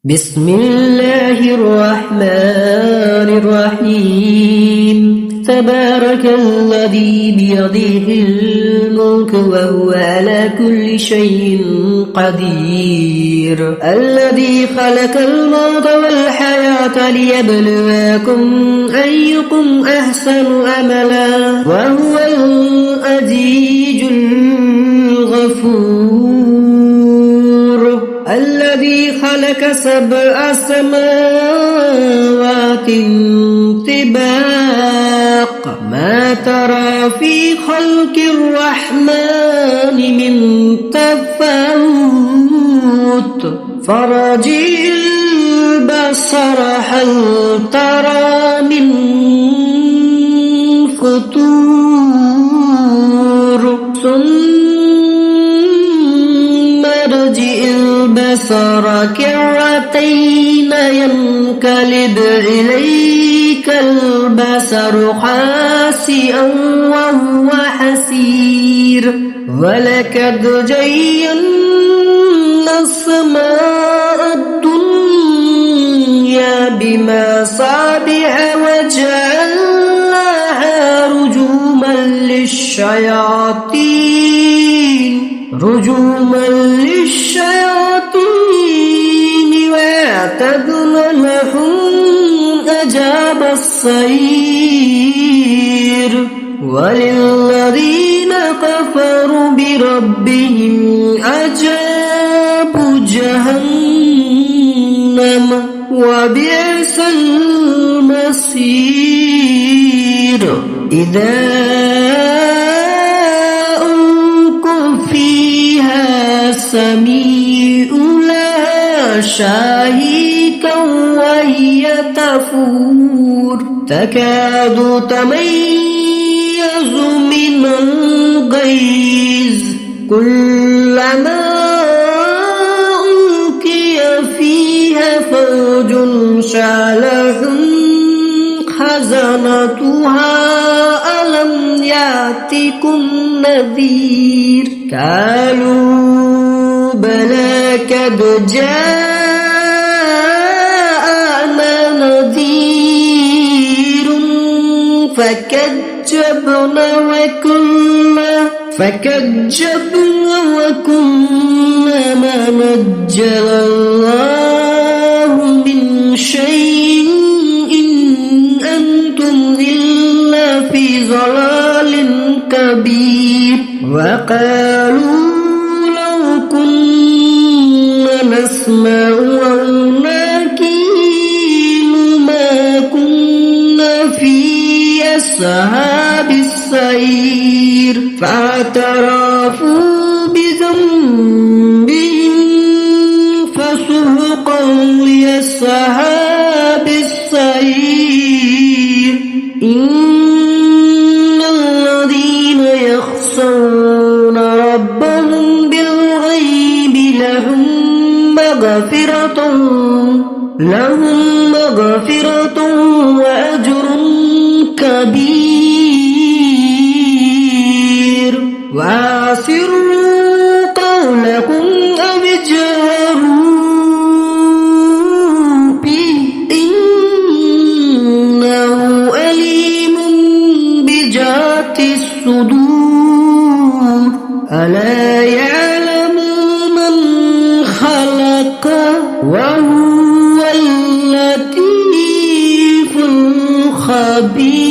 بسم الله الرحمن الرحيم تبارك الذي بيده الملك وهو على كل شيء قدير الذي خلق الموت والحياة ليبلوكم أيكم أحسن أملا وهو العزيز الغفور الذي خلق سبع سماوات طباق ما ترى في خلق الرحمن من تفاوت فرجع البصر هل ترى من فطور ثم ارجع البصر كرتين ينقلب إليك البصر خاسئا وهو حسير ولقد زينا السماء الدنيا بمصابيح وجعلناها رجوما للشياطين واعتدنا لهم عذاب السعير وللذين كفروا بربهم عذاب جهنم وبئس المصير إذا ألقوا فيها سميع لها شهيقا وهي تفور تكاد تميز من الغيظ كلما ألقي فيها فوج سألهم خزنتها ألم يأتكم نذير قالوا بلى قد جاءنا نذير فكذبنا وكنا ما نجل الله من شيء إن أنتم إلا في ضلال كبير وقالوا لو كنا نسمع أو نعقل ما كنا في أصحاب السعير فاعترفوا بذنبهم فسحقا لأصحاب السعير إن الذين يخشون ربهم بالغيب لهم مغفرة وأجر كبير وأسروا قولكم أو اجهروا به إنه عليم بذات الصدور ألا يعلم من خلق وهو اللطيف الخبير